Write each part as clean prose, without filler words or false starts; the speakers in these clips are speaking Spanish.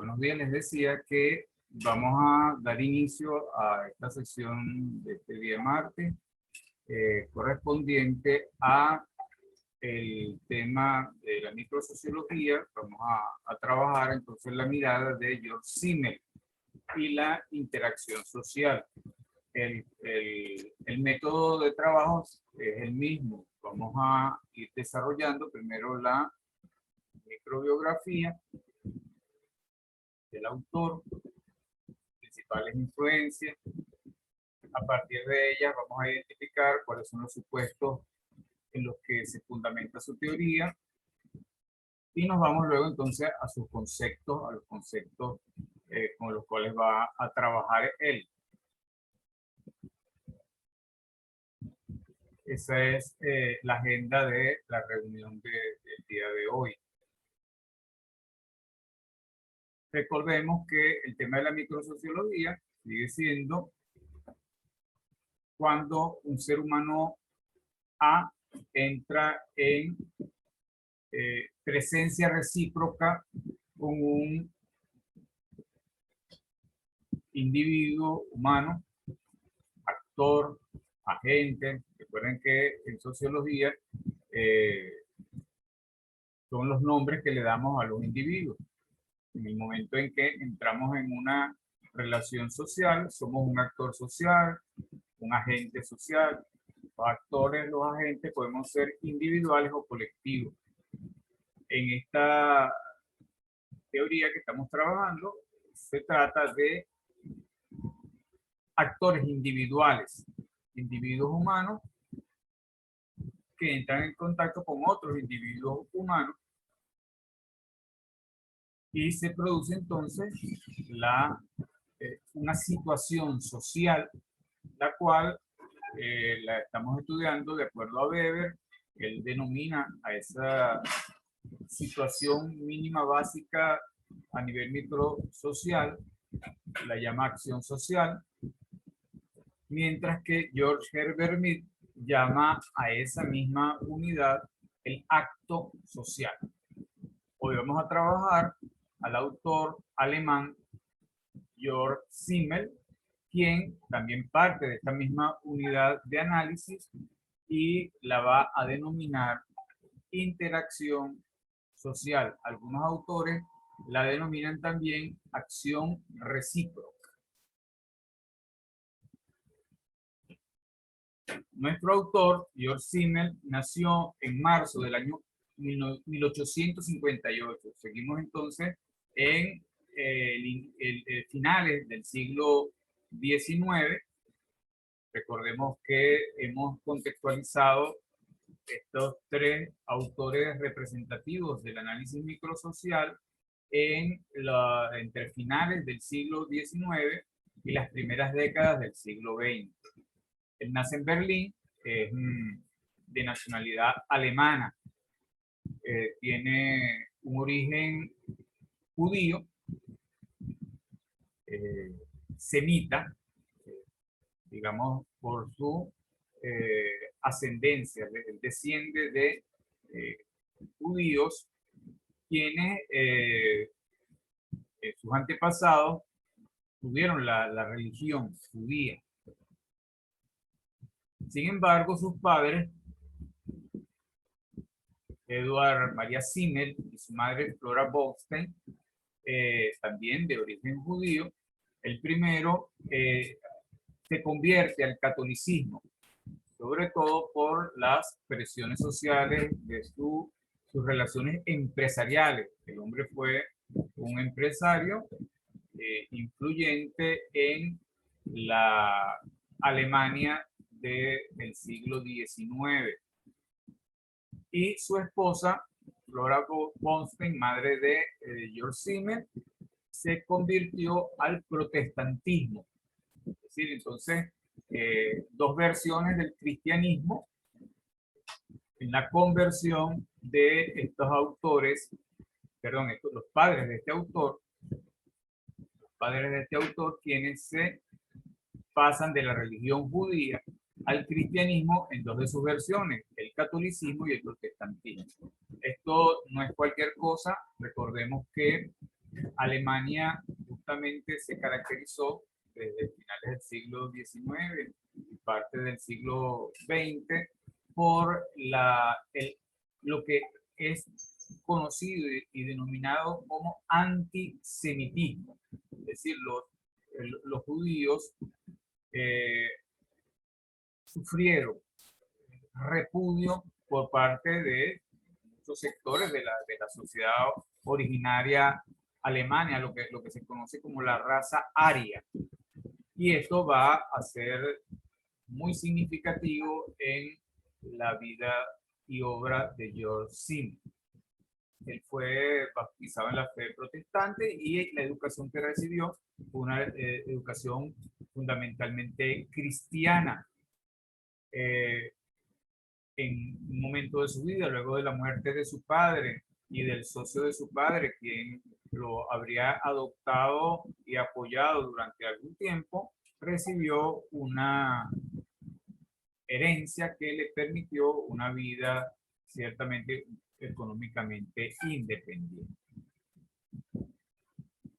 buenos días. Les decía que vamos a dar inicio a esta sesión de este día martes, correspondiente a el tema de la microsociología. Vamos a trabajar entonces la mirada de George Simmel y la interacción social. El método de trabajo es el mismo. Vamos a ir desarrollando primero la microbiografía del autor, principales influencias. A partir de ellas vamos a identificar cuáles son los supuestos en los que se fundamenta su teoría y nos vamos luego entonces a sus conceptos, a los conceptos con los cuales va a trabajar él. Esa es la agenda de la reunión del día de hoy. Recordemos que el tema de la microsociología sigue siendo cuando un ser humano A entra en presencia recíproca con un individuo humano, actor, agente. Recuerden que en sociología son los nombres que le damos a los individuos. En el momento en que entramos en una relación social, somos un actor social, un agente social. Los actores, los agentes podemos ser individuales o colectivos. En esta teoría que estamos trabajando, se trata de actores individuales, individuos humanos que entran en contacto con otros individuos humanos y se produce entonces una situación social, la cual la estamos estudiando de acuerdo a Weber. Él denomina a esa situación mínima básica a nivel microsocial, la llama acción social, mientras que George Herbert Mead llama a esa misma unidad el acto social. Hoy vamos a trabajar al autor alemán George Simmel, quien también parte de esta misma unidad de análisis y la va a denominar interacción social. Algunos autores la denominan también acción recíproca. Nuestro autor, George Simmel, nació en marzo del año 1858. Seguimos entonces en finales del siglo XIX. Recordemos que hemos contextualizado estos tres autores representativos del análisis microsocial entre finales del siglo XIX y las primeras décadas del siglo XX. Él nace en Berlín, es de nacionalidad alemana, tiene un origen judío, semita, digamos, por su ascendencia. Él desciende de judíos quienes sus antepasados tuvieron la religión judía. Sin embargo, sus padres, Eduard Maria Simmel y su madre Flora Botstein, también de origen judío, el primero se convierte al catolicismo, sobre todo por las presiones sociales de sus relaciones empresariales. El hombre fue un empresario influyente en la Alemania del siglo XIX. Y su esposa, Flora Botstein, madre de George Simmel, se convirtió al protestantismo. Es decir, entonces, dos versiones del cristianismo en la conversión de estos autores, perdón, los padres de este autor, quienes se pasan de la religión judía al cristianismo en dos de sus versiones, el catolicismo y el protestantismo. Esto no es cualquier cosa. Recordemos que Alemania justamente se caracterizó desde finales del siglo XIX y parte del siglo XX por lo que es conocido y denominado como antisemitismo. Es decir, los judíos eh, sufrieron repudio por parte de muchos sectores de la sociedad originaria alemana, lo que se conoce como la raza aria. Y esto va a ser muy significativo en la vida y obra de George Simmel. Él fue bautizado en la fe protestante y la educación que recibió fue una educación fundamentalmente cristiana. En un momento de su vida, luego de la muerte de su padre y del socio de su padre, quien lo habría adoptado y apoyado durante algún tiempo, recibió una herencia que le permitió una vida ciertamente económicamente independiente.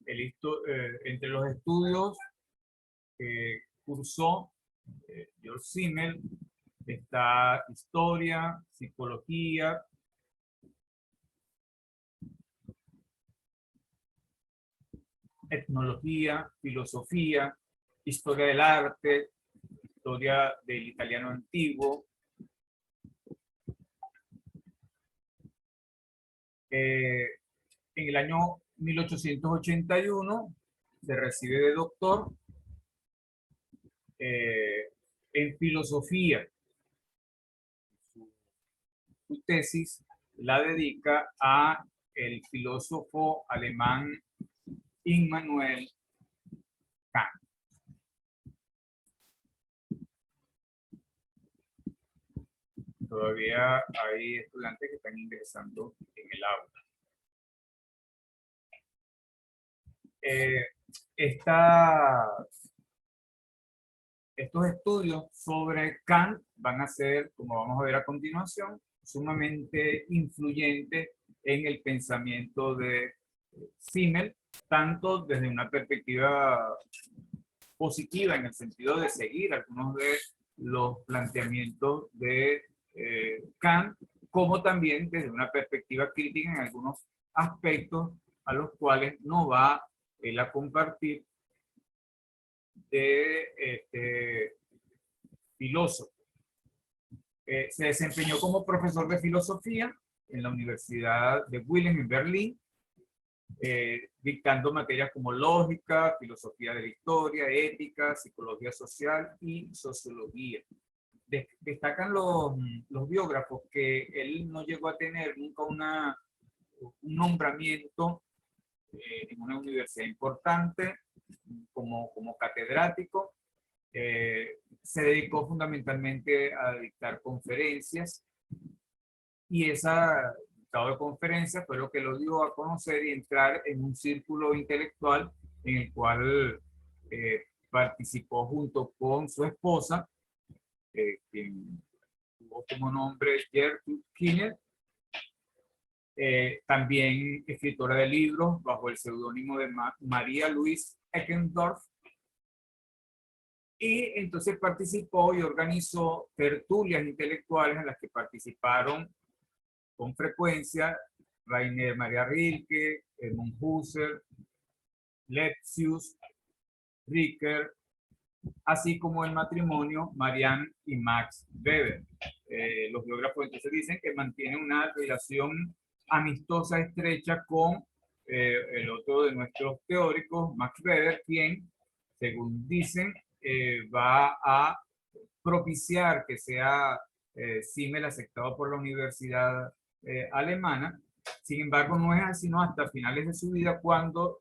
Entre los estudios que cursó George Simmel está historia, psicología, etnología, filosofía, historia del arte, historia del italiano antiguo. En el año 1881 se recibe de doctor en filosofía. Su tesis la dedica a el filósofo alemán Immanuel Kant. Todavía hay estudiantes que están ingresando en el aula. Estos estudios sobre Kant van a ser, como vamos a ver a continuación, sumamente influyentes en el pensamiento de Simmel, tanto desde una perspectiva positiva en el sentido de seguir algunos de los planteamientos de Kant, como también desde una perspectiva crítica en algunos aspectos a los cuales no va él a compartir de este filósofo. Se desempeñó como profesor de filosofía en la Universidad de Wilhelm en Berlín, dictando materias como lógica, filosofía de la historia, ética, psicología social y sociología. Destacan los biógrafos que él no llegó a tener nunca un nombramiento en una universidad importante como catedrático. Se dedicó fundamentalmente a dictar conferencias y esa dictado de conferencias fue lo que lo dio a conocer y entrar en un círculo intelectual en el cual participó junto con su esposa, quien tuvo como nombre Gertrude Kinner, también escritora de libros bajo el seudónimo de María Luis Eckendorff. Y entonces participó y organizó tertulias intelectuales en las que participaron con frecuencia Rainer Maria Rilke, Edmund Husserl, Lepsius, Ricker, así como el matrimonio Marianne y Max Weber. Los biógrafos entonces dicen que mantienen una relación amistosa estrecha con el otro de nuestros teóricos, Max Weber, quien, según dicen, va a propiciar que sea Simmel aceptado por la universidad alemana. Sin embargo, no es así, sino hasta finales de su vida cuando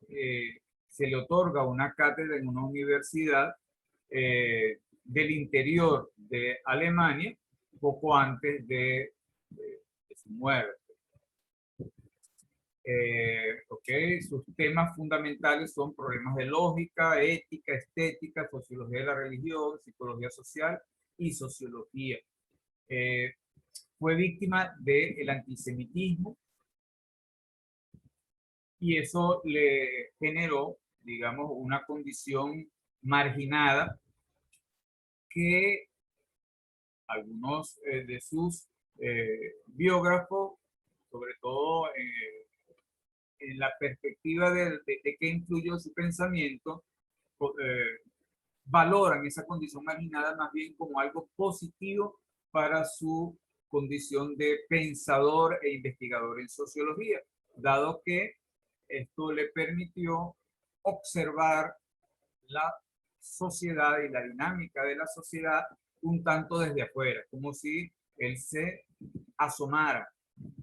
se le otorga una cátedra en una universidad del interior de Alemania, poco antes de su muerte. Sus temas fundamentales son problemas de lógica, ética, estética, sociología de la religión, psicología social y sociología. Fue víctima del antisemitismo y eso le generó, digamos, una condición marginada que algunos de sus biógrafos, sobre todo en la perspectiva de qué influyó su pensamiento, valoran esa condición marginada más bien como algo positivo para su condición de pensador e investigador en sociología, dado que esto le permitió observar la sociedad y la dinámica de la sociedad un tanto desde afuera, como si él se asomara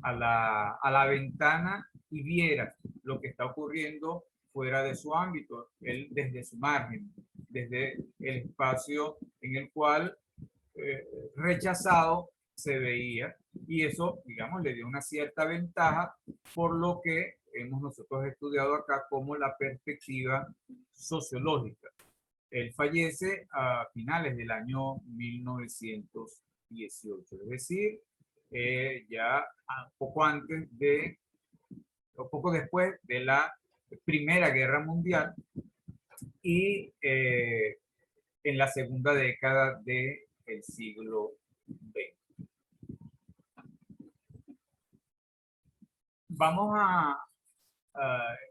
a la ventana y viera lo que está ocurriendo fuera de su ámbito, él desde su margen, desde el espacio en el cual rechazado se veía, y eso, digamos, le dio una cierta ventaja, por lo que hemos nosotros estudiado acá como la perspectiva sociológica. Él fallece a finales del año 1918, es decir, ya poco antes de, o poco después de la Primera Guerra Mundial y en la segunda década del siglo XX. Vamos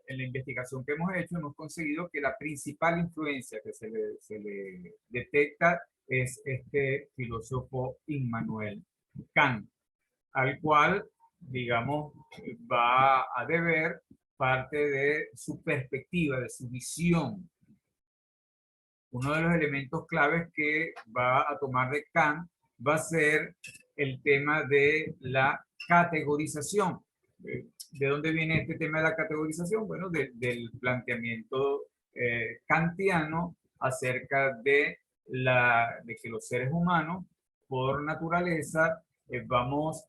en la investigación que hemos hecho, hemos conseguido que la principal influencia que se le detecta es este filósofo Immanuel Kant, al cual, digamos, va a deber parte de su perspectiva, de su visión. Uno de los elementos claves que va a tomar de Kant va a ser el tema de la categorización. ¿De dónde viene este tema de la categorización? Bueno, del planteamiento kantiano acerca de que los seres humanos, por naturaleza, vamos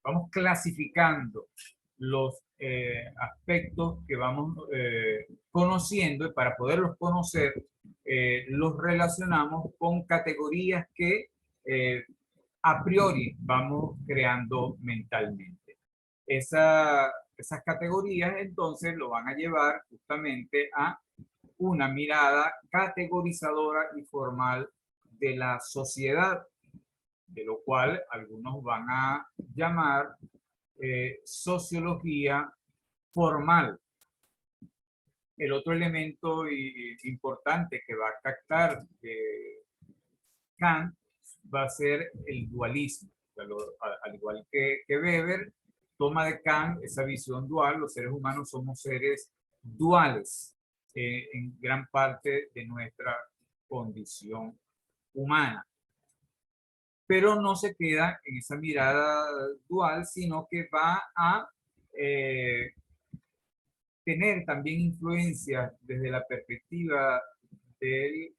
vamos clasificando los aspectos que vamos conociendo, y para poderlos conocer, los relacionamos con categorías que a priori vamos creando mentalmente. Esas categorías entonces lo van a llevar justamente a una mirada categorizadora y formal de la sociedad, de lo cual algunos van a llamar sociología formal. El otro elemento importante que va a captar Kant va a ser el dualismo. Al igual que Weber, toma de Kant esa visión dual. Los seres humanos somos seres duales en gran parte de nuestra condición humana. Pero no se queda en esa mirada dual, sino que va a tener también influencias desde la perspectiva de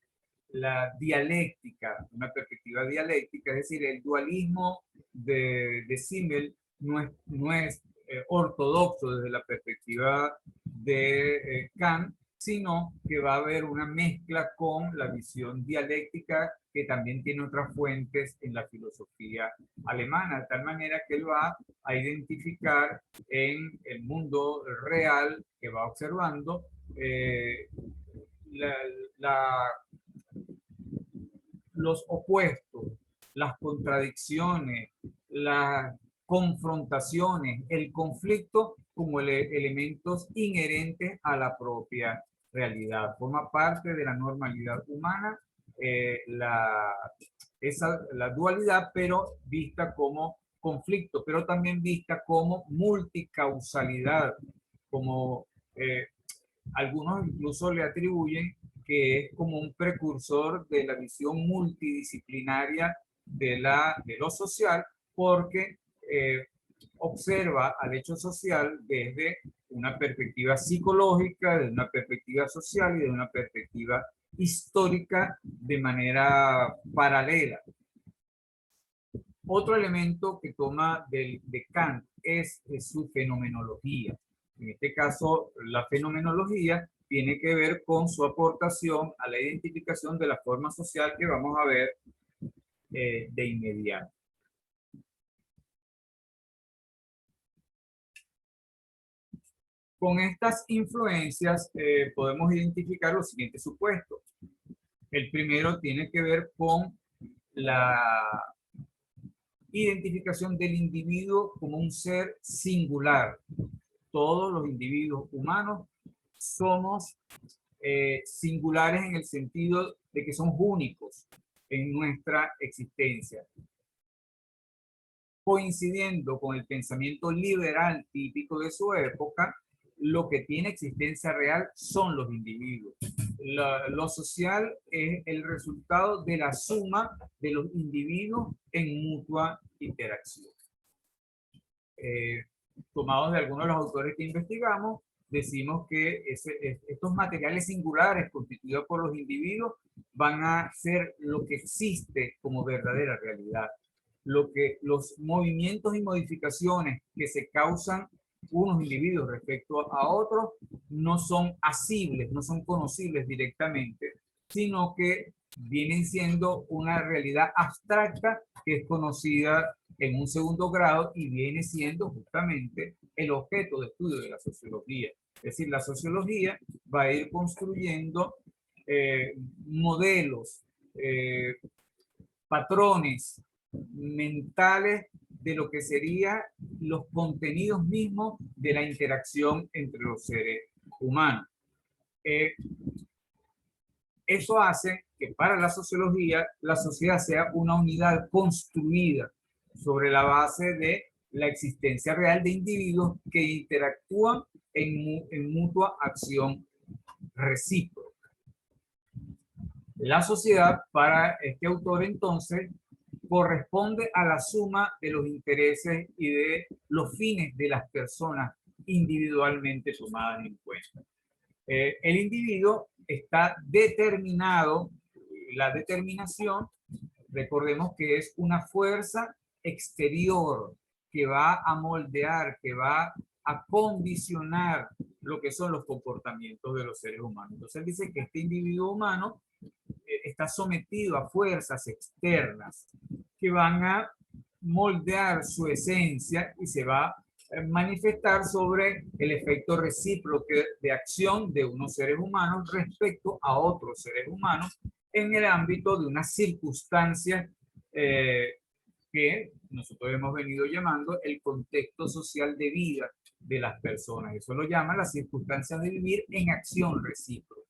la dialéctica, una perspectiva dialéctica, es decir, el dualismo de Simmel no es ortodoxo desde la perspectiva de Kant, sino que va a haber una mezcla con la visión dialéctica que también tiene otras fuentes en la filosofía alemana, de tal manera que él va a identificar en el mundo real que va observando la, la, los opuestos, las contradicciones, las confrontaciones, el conflicto como elementos inherentes a la propia realidad. Forma parte de la normalidad humana la dualidad, pero vista como conflicto, pero también vista como multicausalidad, como algunos incluso le atribuyen que es como un precursor de la visión multidisciplinaria de lo social, porque observa al hecho social desde una perspectiva psicológica, desde una perspectiva social y de una perspectiva histórica de manera paralela. Otro elemento que toma de Kant es su fenomenología. En este caso, la fenomenología tiene que ver con su aportación a la identificación de la forma social que vamos a ver de inmediato. Con estas influencias podemos identificar los siguientes supuestos. El primero tiene que ver con la identificación del individuo como un ser singular. Todos los individuos humanos somos singulares en el sentido de que somos únicos en nuestra existencia. Coincidiendo con el pensamiento liberal típico de su época, lo que tiene existencia real son los individuos. Lo social es el resultado de la suma de los individuos en mutua interacción. Tomados de algunos de los autores que investigamos, decimos que estos materiales singulares constituidos por los individuos van a ser lo que existe como verdadera realidad. Lo que los movimientos y modificaciones que se causan unos individuos respecto a otros no son asibles, no son conocibles directamente, sino que vienen siendo una realidad abstracta que es conocida en un segundo grado y viene siendo justamente el objeto de estudio de la sociología. Es decir, la sociología va a ir construyendo modelos, patrones mentales de lo que serían los contenidos mismos de la interacción entre los seres humanos. Eso hace que para la sociología la sociedad sea una unidad construida sobre la base de la existencia real de individuos que interactúan en mutua acción recíproca. La sociedad, para este autor entonces, corresponde a la suma de los intereses y de los fines de las personas individualmente tomadas en cuenta. El individuo está determinado, la determinación, recordemos que es una fuerza exterior que va a moldear, que va a condicionar lo que son los comportamientos de los seres humanos. Entonces él dice que este individuo humano está sometido a fuerzas externas que van a moldear su esencia y se va a manifestar sobre el efecto recíproco de acción de unos seres humanos respecto a otros seres humanos en el ámbito de unas circunstancias que nosotros hemos venido llamando el contexto social de vida de las personas. Eso lo llaman las circunstancias de vivir en acción recíproca.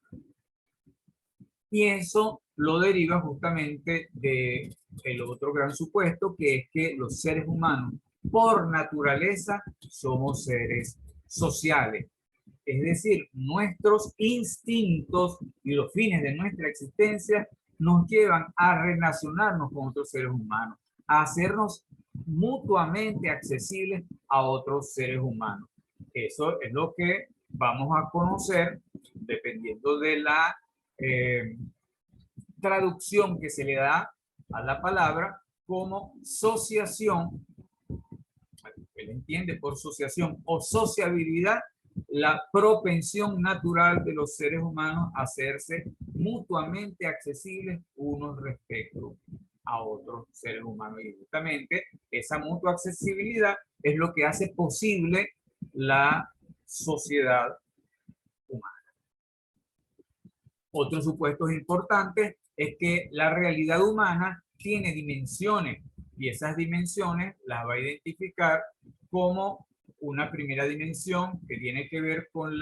Y eso lo deriva justamente del otro gran supuesto, que es que los seres humanos, por naturaleza, somos seres sociales. Es decir, nuestros instintos y los fines de nuestra existencia nos llevan a relacionarnos con otros seres humanos, a hacernos mutuamente accesibles a otros seres humanos. Eso es lo que vamos a conocer dependiendo de la traducción que se le da a la palabra como asociación. Él entiende por asociación o sociabilidad la propensión natural de los seres humanos a hacerse mutuamente accesibles unos respecto a otros seres humanos. Y justamente esa mutua accesibilidad es lo que hace posible la sociedad humana. Otros supuestos importantes es que la realidad humana tiene dimensiones y esas dimensiones las va a identificar como una primera dimensión que tiene que ver con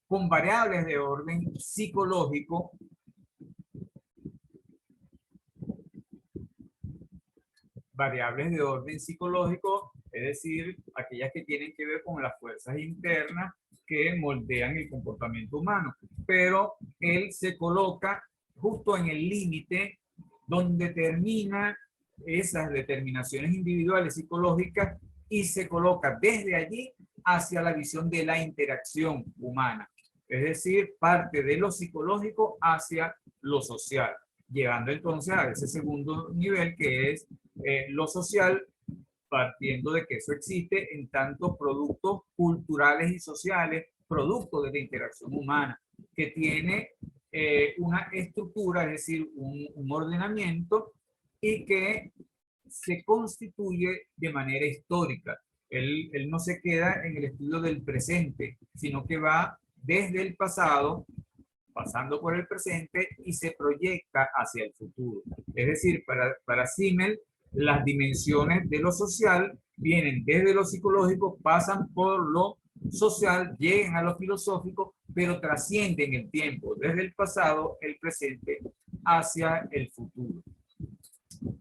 con variables de orden psicológico, es decir, aquellas que tienen que ver con las fuerzas internas que moldean el comportamiento humano. Pero él se coloca justo en el límite donde termina esas determinaciones individuales psicológicas y se coloca desde allí hacia la visión de la interacción humana. Es decir, parte de lo psicológico hacia lo social, llegando entonces a ese segundo nivel que es lo social, partiendo de que eso existe en tanto productos culturales y sociales, producto de la interacción humana, que tiene una estructura, es decir, un ordenamiento, y que se constituye de manera histórica. Él no se queda en el estudio del presente, sino que va desde el pasado, pasando por el presente y se proyecta hacia el futuro. Es decir, para Simmel, las dimensiones de lo social vienen desde lo psicológico, pasan por lo social, llegan a lo filosófico, pero trascienden el tiempo, desde el pasado, el presente, hacia el futuro.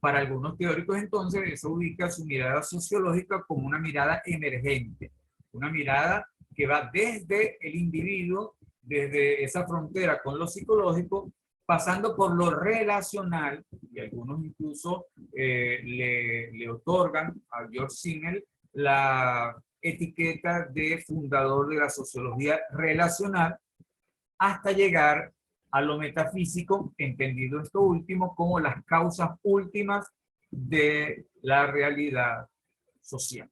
Para algunos teóricos, entonces, eso ubica su mirada sociológica como una mirada emergente, una mirada que va desde el individuo, desde esa frontera con lo psicológico, pasando por lo relacional, y algunos incluso le otorgan a George Simmel la etiqueta de fundador de la sociología relacional, hasta llegar a lo metafísico, entendido esto último como las causas últimas de la realidad social.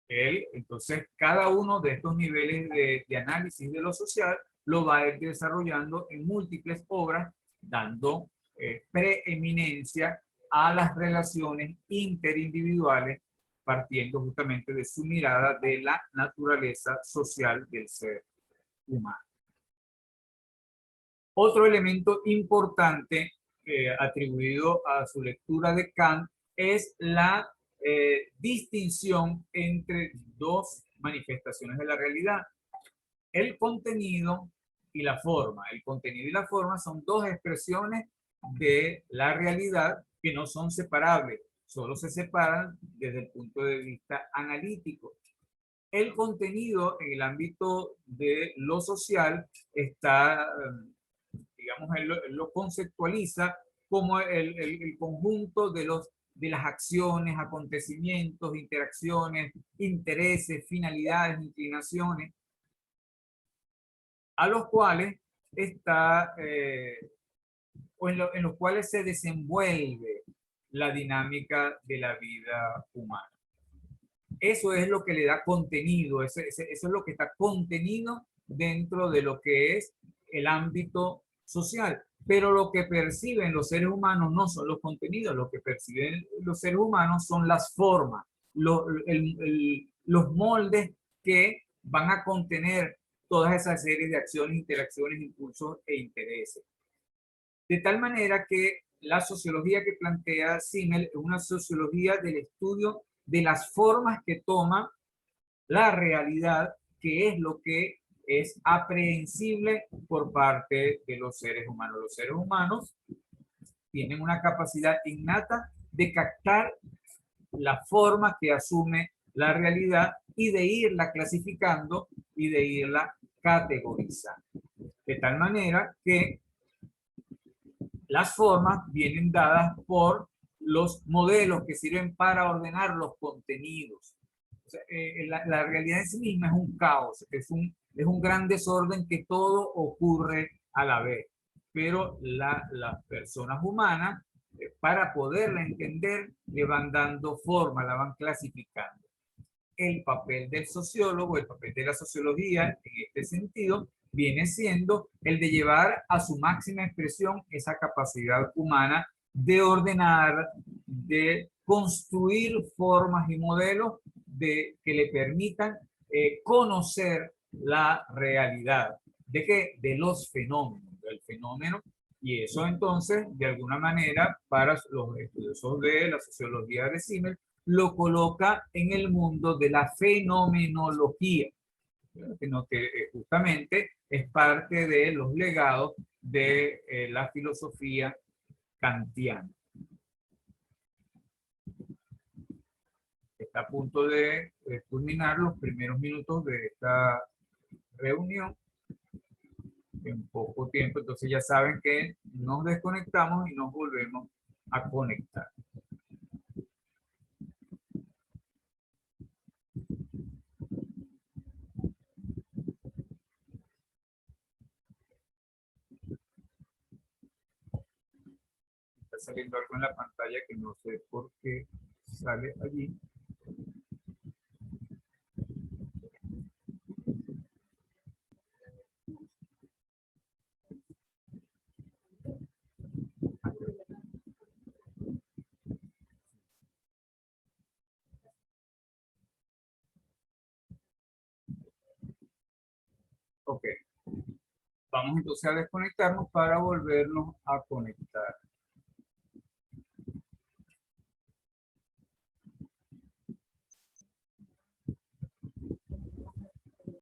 Entonces, cada uno de estos niveles de análisis de lo social lo va a ir desarrollando en múltiples obras, dando preeminencia a las relaciones interindividuales, partiendo justamente de su mirada de la naturaleza social del ser humano. Otro elemento importante atribuido a su lectura de Kant es la distinción entre dos manifestaciones de la realidad: el contenido y la forma. El contenido y la forma son dos expresiones de la realidad que no son separables, solo se separan desde el punto de vista analítico. El contenido en el ámbito de lo social está, digamos, él lo conceptualiza como el conjunto de las acciones, acontecimientos, interacciones, intereses, finalidades, inclinaciones, a los cuales está, o en los cuales se desenvuelve la dinámica de la vida humana. Eso es lo que le da contenido, eso es lo que está contenido dentro de lo que es el ámbito social. Pero lo que perciben los seres humanos no son los contenidos, lo que perciben los seres humanos son las formas, los moldes que van a contener todas esas series de acciones, interacciones, impulsos e intereses. De tal manera que la sociología que plantea Simmel es una sociología del estudio de las formas que toma la realidad, que es lo que es aprehensible por parte de los seres humanos. Los seres humanos tienen una capacidad innata de captar la forma que asume la realidad y de irla clasificando y de irla categorizando. De tal manera que las formas vienen dadas por los modelos que sirven para ordenar los contenidos. O sea, la realidad en sí misma es un caos, es un gran desorden que todo ocurre a la vez. Pero las personas humanas, para poderla entender, le van dando forma, la van clasificando. El papel del sociólogo, el papel de la sociología en este sentido, viene siendo el de llevar a su máxima expresión esa capacidad humana de ordenar, de construir formas y modelos que le permitan conocer la realidad. ¿De qué? De los fenómenos, del fenómeno. Y eso entonces, de alguna manera, para los estudiosos de la sociología de Simmel, lo coloca en el mundo de la fenomenología, que justamente es parte de los legados de la filosofía kantiana. Está a punto de culminar los primeros minutos de esta reunión en poco tiempo, entonces ya saben que nos desconectamos y nos volvemos a conectar. Está saliendo algo en la pantalla que no sé por qué sale allí. Ok. Vamos entonces a desconectarnos para volvernos a conectar.